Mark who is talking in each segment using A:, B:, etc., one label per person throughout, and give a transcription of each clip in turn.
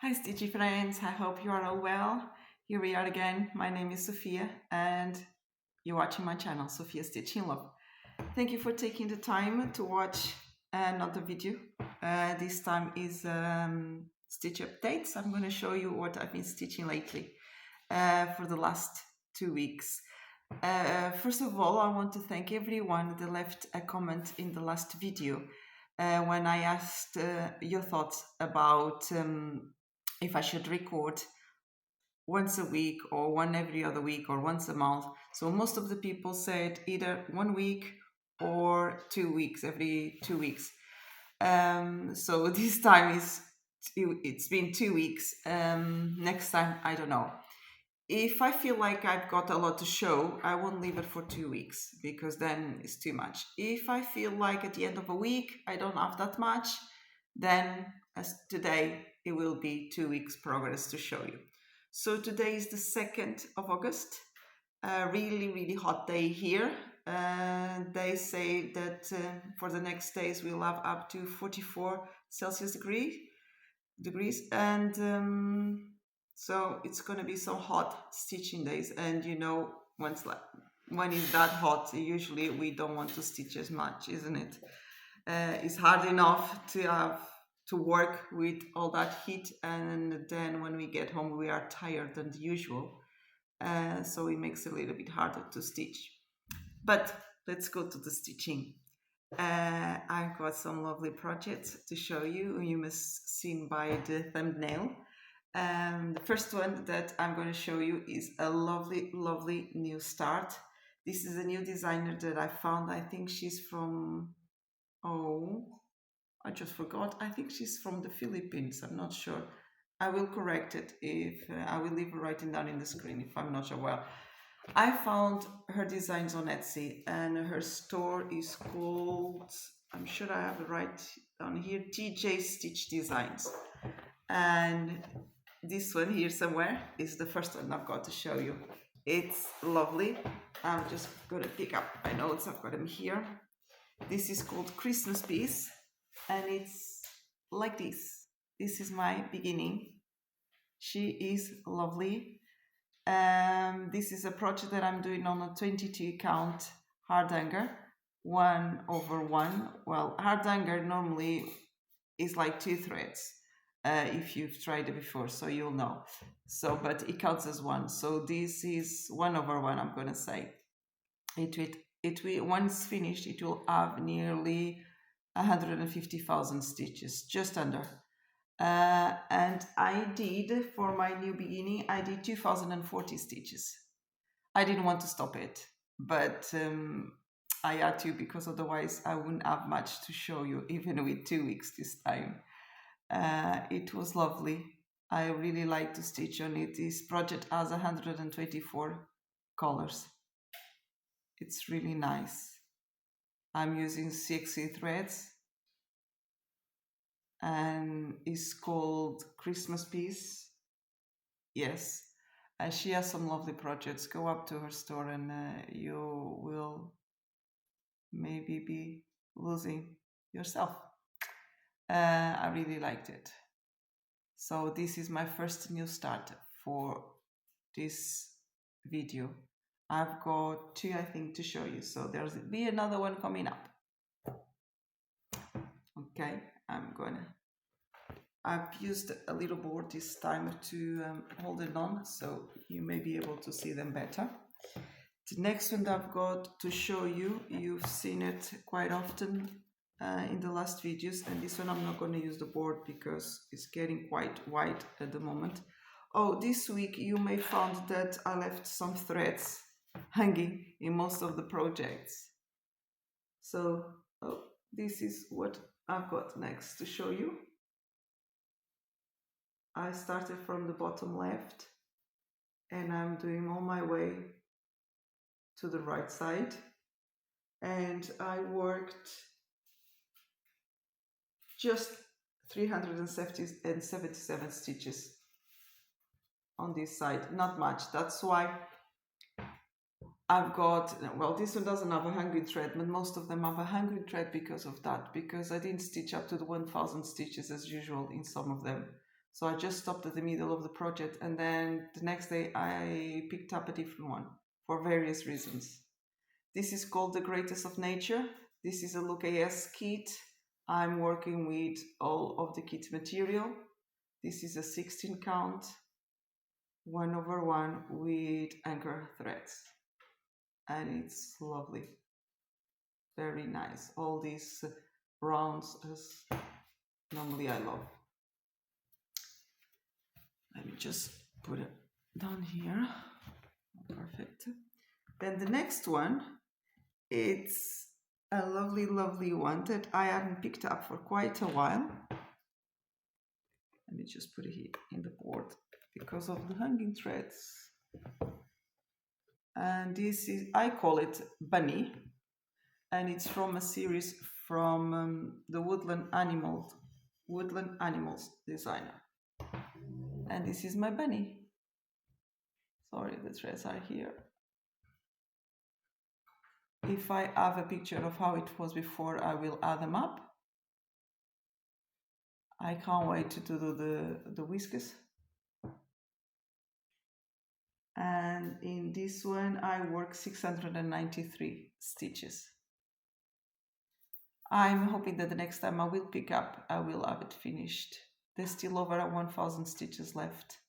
A: Hi Stitchy friends, I hope you are all well. Here we are again. My name is Sophia and you're watching my channel, Sophia Stitch in Love. Thank you for taking the time to watch another video. This time is stitch updates. I'm going to show you what I've been stitching lately for the last 2 weeks. First of all, I want to thank everyone that left a comment in the last video when I asked your thoughts about if I should record once a week or one every other week or once a month. So most of the people said either 1 week or 2 weeks, every 2 weeks. So this time it's been 2 weeks. Next time, I don't know. If I feel like I've got a lot to show, I won't leave it for 2 weeks because then it's too much. If I feel like at the end of a week I don't have that much, then as today it will be 2 weeks progress to show you. So today is the 2nd of August, a really hot day here. They say that for the next days we'll have up to 44 Celsius degrees and so it's going to be some hot stitching days, and you know, when it's that hot, usually we don't want to stitch as much, isn't it? It's hard enough to have to work with all that heat, and then when we get home we are tired than usual, so it makes it a little bit harder to stitch. But let's go to the stitching. I've got some lovely projects to show you. You must seen by the thumbnail. The first one that I'm going to show you is a lovely new start. This is a new designer that I found. I think she's from, oh, I just forgot. I think she's from the Philippines. I'm not sure. I will correct it if I will leave her writing down in the screen if I'm not sure. Well, I found her designs on Etsy, and her store is called, I'm sure I have it right down here, TJ Stitch Designs. And this one here somewhere is the first one I've got to show you. It's lovely. I'm just going to pick up my notes. I've got them here. This is called Christmas Piece, and it's like this. This is my beginning. She is lovely. This is a project that I'm doing on a 22 count hard hanger, 1/1. Well, hard hanger normally is like 2 threads. If you've tried it before, so you'll know. So, but it counts as 1. So this is 1/1. I'm gonna say it will once finished. It will have nearly 150,000 stitches, just under. And I did, for my new beginning, I did 2040 stitches. I didn't want to stop it, but I had to, because otherwise I wouldn't have much to show you, even with 2 weeks this time. It was lovely. I really like to stitch on it. This project has 124 colors. It's really nice. I'm using 60 threads, and it's called Christmas Piece. Yes, she has some lovely projects. Go up to her store and you will maybe be losing yourself. I really liked it. So this is my first new start for this video. I've got 2, I think, to show you, so there'll be another one coming up. Okay, I've used a little board this time to hold it on, so you may be able to see them better. The next one that I've got to show you, you've seen it quite often in the last videos, and this one I'm not going to use the board because it's getting quite wide at the moment. Oh, this week you may found that I left some threads hanging in most of the projects. So this is what I've got next to show you. I started from the bottom left and I'm doing all my way to the right side, and I worked just 377 stitches on this side, not much. That's why I've got, well, this one doesn't have a hanging thread, but most of them have a hanging thread because of that, because I didn't stitch up to the 1000 stitches as usual in some of them. So I just stopped at the middle of the project, and then the next day I picked up a different one for various reasons. This is called The Greatest of Nature. This is a luca-s kit. I'm working with all of the kit material. This is a 16 count 1/1 with anchor threads, and it's lovely, very nice. All these rounds as normally I love. Let me just put it down here. Perfect. Then the next one, it's a lovely, lovely one that I hadn't picked up for quite a while. Let me just put it here in the board because of the hanging threads. And this is, I call it Bunny, and it's from a series from the Woodland Animals designer. And this is my bunny. Sorry, the threads are here. If I have a picture of how it was before, I will add them up. I can't wait to do the whiskers. And in this one, I work 693 stitches. I'm hoping that the next time I will pick up, I will have it finished. There's still over 1,000 stitches left,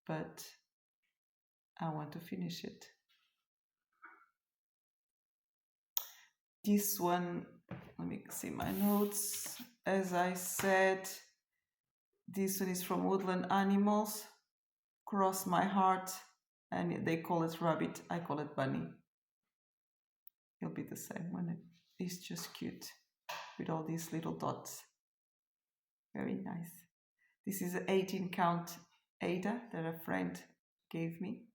A: but I want to finish it. This one, let me see my notes. As I said, this one is from Woodland Animals, Cross My Heart, and they call it rabbit, I call it bunny. It'll be the same one. It's just cute with all these little dots. Very nice. This is an 18 count haed that a friend gave me.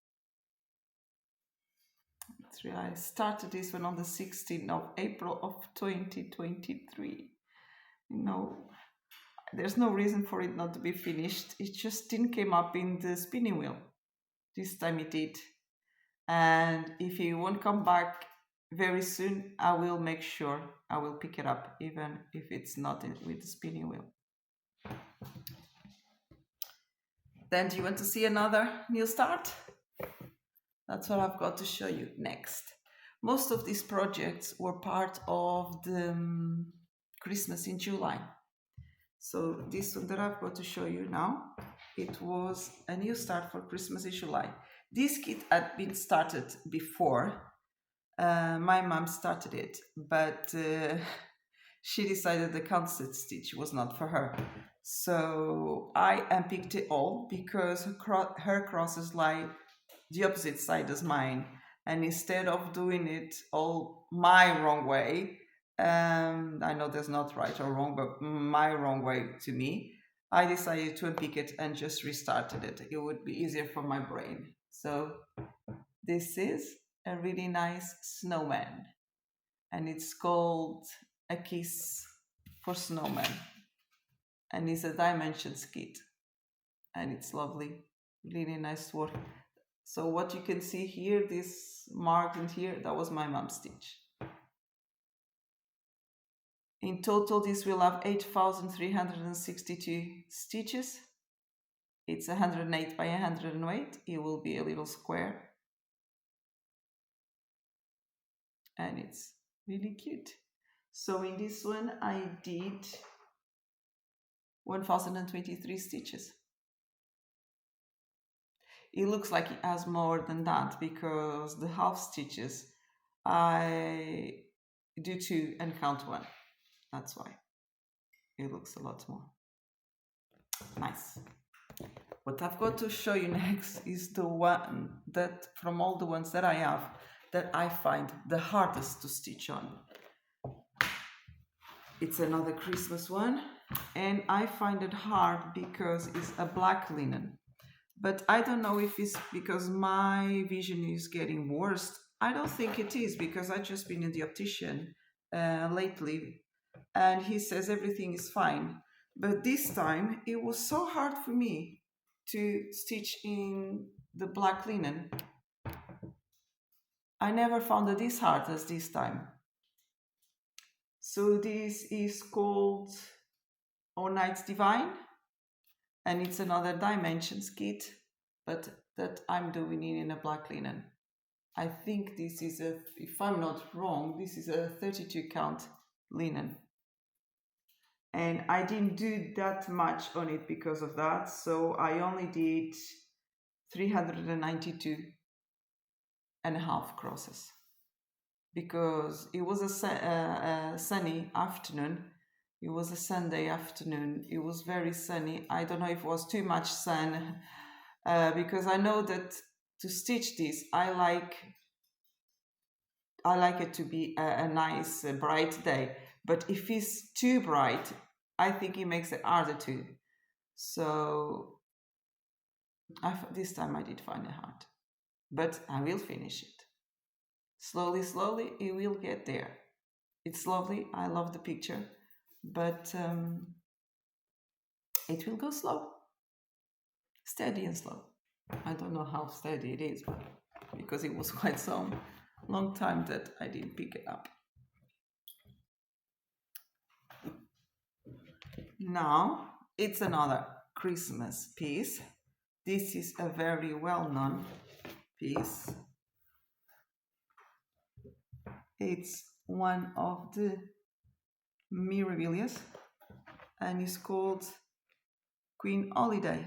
A: I started this one on the 16th of April of 2023. There's no reason for it not to be finished. It just didn't come up in the spinning wheel. This time it did. And if it won't come back very soon, I will make sure I will pick it up, even if it's not with the spinning wheel. Then do you want to see another new start? That's what I've got to show you next. Most of these projects were part of the Christmas in July. So this one that I've got to show you now, it was a new start for Christmas in July. This kit had been started before. My mom started it, but she decided the constant stitch was not for her. So I unpicked it all because her crosses lie the opposite side as mine. And instead of doing it all my wrong way, I know there's not right or wrong, but my wrong way to me, I decided to unpick it and just restarted it. It would be easier for my brain. So this is a really nice snowman, and it's called A Kiss for Snowman, and it's a dimensions kit, and it's lovely, really nice work. So what you can see here, this mark in here, that was my mom's stitch. In total, this will have 8,362 stitches. It's 108 by 108. It will be a little square. And it's really cute. So in this one, I did 1,023 stitches. It looks like it has more than that because the half stitches, I do 2 and count 1. That's why it looks a lot more nice. What I've got to show you next is the one that, from all the ones that I have, that I find the hardest to stitch on. It's another Christmas one, and I find it hard because it's a black linen. But I don't know if it's because my vision is getting worse. I don't think it is, because I've just been in the optician lately, and he says everything is fine. But this time, it was so hard for me to stitch in the black linen. I never found it this hard as this time. So this is called O Night's Divine. and it's another dimensions kit, but that I'm doing in a black linen. I think this is a, if I'm not wrong, this is a 32 count linen. And I didn't do that much on it because of that, so I only did 392 and a half crosses because it was a sunny afternoon. It was a Sunday afternoon. It was very sunny. I don't know if it was too much sun because I know that to stitch this, I like it to be a nice bright day. But if it's too bright, I think it makes it harder to. So this time I did find it hard, but I will finish it. Slowly, slowly, it will get there. It's lovely. I love the picture, but it will go slow, steady and slow. I don't know how steady it is, but because it was quite some long time that I didn't pick it up. Now it's another Christmas piece. This is a very well-known piece. It's one of the mirabilias and it's called Queen Holiday.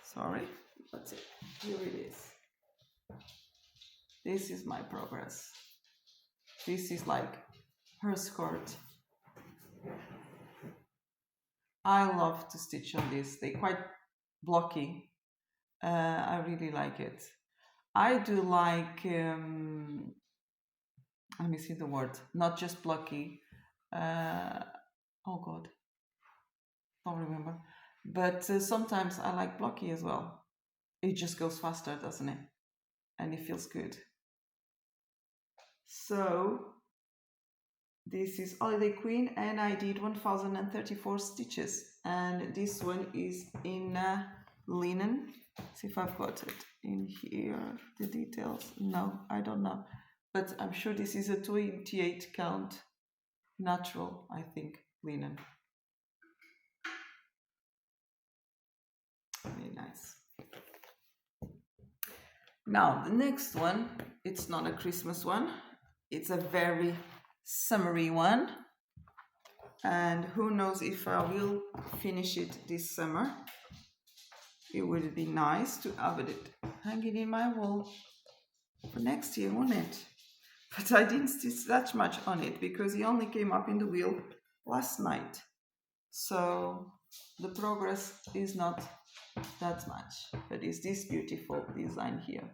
A: Sorry, that's it. Here it is. This is my progress. This is like her skirt. I love to stitch on this. They're quite blocky. I really like it. I do like, I'm missing the word, not just blocky. Oh God, don't remember. But sometimes I like blocky as well. It just goes faster, doesn't it? And it feels good. So this is Holiday Queen and I did 1034 stitches. And this one is in linen. See if I've got it in here, the details. No, I don't know. But I'm sure this is a 28 count natural, I think, linen. Very nice. Now, the next one, it's not a Christmas one. It's a very summery one. And who knows if I will finish it this summer. It would be nice to have it hanging in my wall for next year, wouldn't it? But I didn't stitch that much on it because he only came up in the wheel last night. So the progress is not that much, but it's this beautiful design here.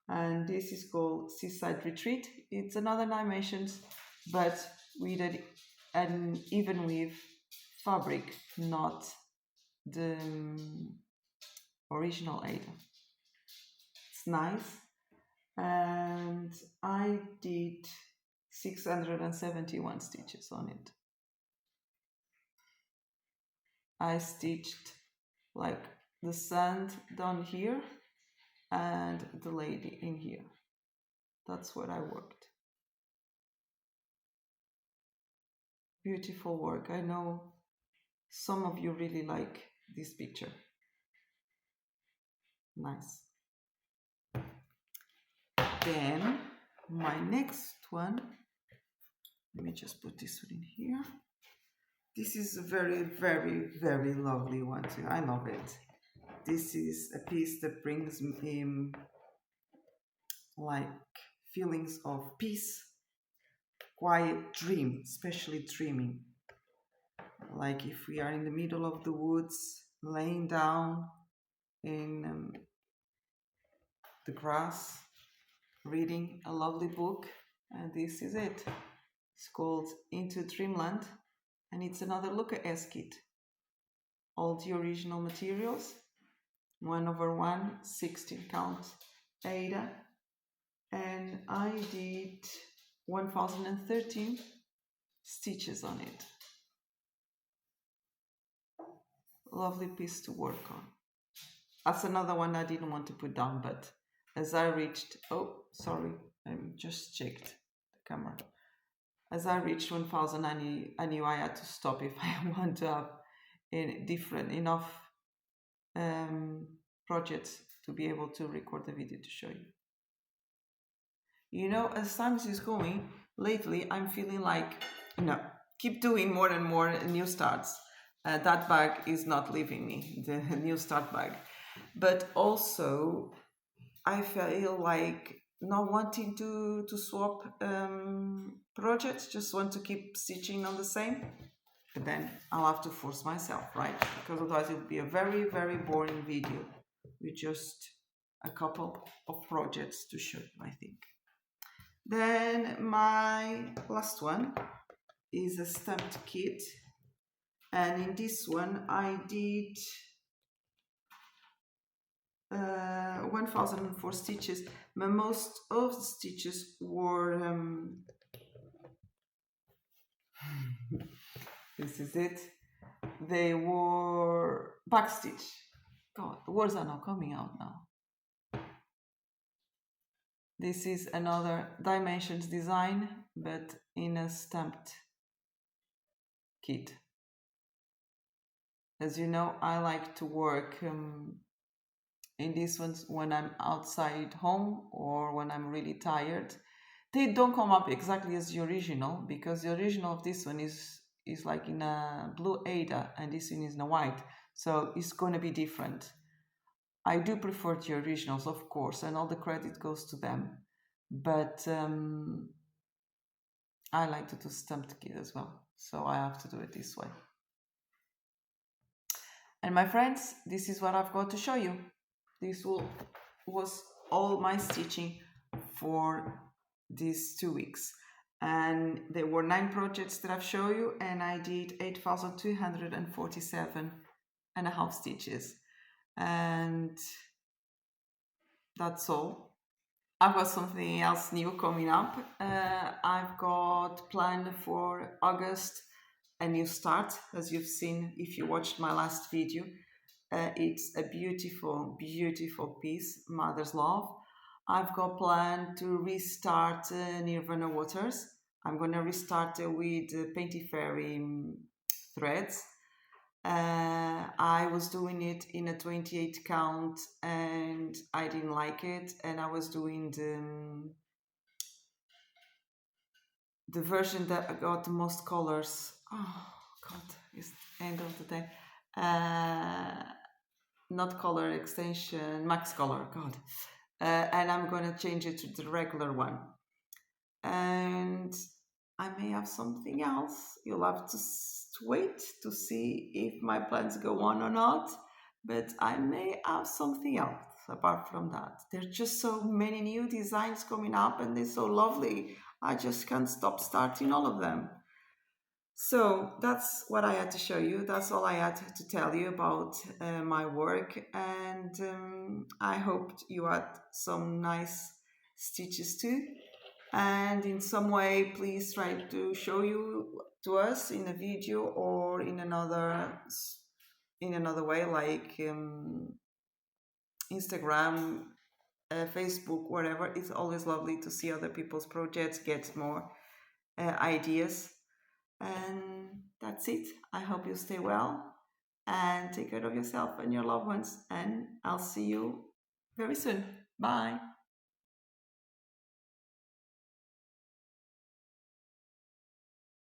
A: And this is called Seaside Retreat. It's another dimensions, but with an even weave fabric, not the original haed. It's nice. And I did 671 stitches on it. I stitched like the sand down here and the lady in here. That's what I worked. Beautiful work. I know some of you really like this picture. Nice. Then my next one, let me just put this one in here. This is a very, very, very lovely one too. I love it. This is a piece that brings me like feelings of peace, quiet dream, especially dreaming. Like if we are in the middle of the woods, laying down in the grass, reading a lovely book, and this is it. It's called Into Dreamland, and it's another luca-s kit. All the original materials, 1/1, 16 count haed, and I did 1013 stitches on it. Lovely piece to work on. That's another one I didn't want to put down, but as I reached, oh, sorry, I just checked the camera. As I reached 1000, I knew I had to stop if I want to have in different enough um, projects to be able to record the video to show you. You know, as time is going, lately I'm feeling like, no, keep doing more and more new starts. That bag is not leaving me, the new start bag. But also, I feel like not wanting to swap projects, just want to keep stitching on the same. But then I'll have to force myself, right? Because otherwise it would be a very, very boring video with just a couple of projects to show you, I think. Then my last one is a stamped kit. And in this one I did 1004 stitches, but most of the stitches were this is it, they were backstitch. God, the words are not coming out now. This is another dimensions design, but in a stamped kit. As you know, I like to work in these ones when I'm outside home or when I'm really tired. They don't come up exactly as the original, because the original of this one is like in a blue haed and this one is in a white, so it's going to be different. I do prefer the originals, of course, and all the credit goes to them, but I like to do stamped kit as well, so I have to do it this way. And my friends, this is what I've got to show you. This was all my stitching for these 2 weeks, and there were 9 projects that I've shown you, and I did 8,247.5 stitches, and that's all. I've got something else new coming up. I've got planned for August a new start, as you've seen if you watched my last video. It's a beautiful, beautiful piece, Mother's Love. I've got planned to restart Nirvana Waters. I'm going to restart with Painty Fairy threads. I was doing it in a 28 count and I didn't like it, and I was doing the version that got the most colors. Oh God, it's the end of the day. Not color extension, max color, God. And I'm going to change it to the regular one. And I may have something else. You'll have to wait to see if my plans go on or not. But I may have something else apart from that. There's just so many new designs coming up and they're so lovely. I just can't stop starting all of them. So that's what I had to show you. That's all I had to tell you about my work, and I hoped you had some nice stitches too. And in some way, please try to show you to us in a video or in another way, like Instagram, Facebook, whatever. It's always lovely to see other people's projects, get more ideas. And that's it. I hope you stay well and take care of yourself and your loved ones. And I'll see you very soon. Bye.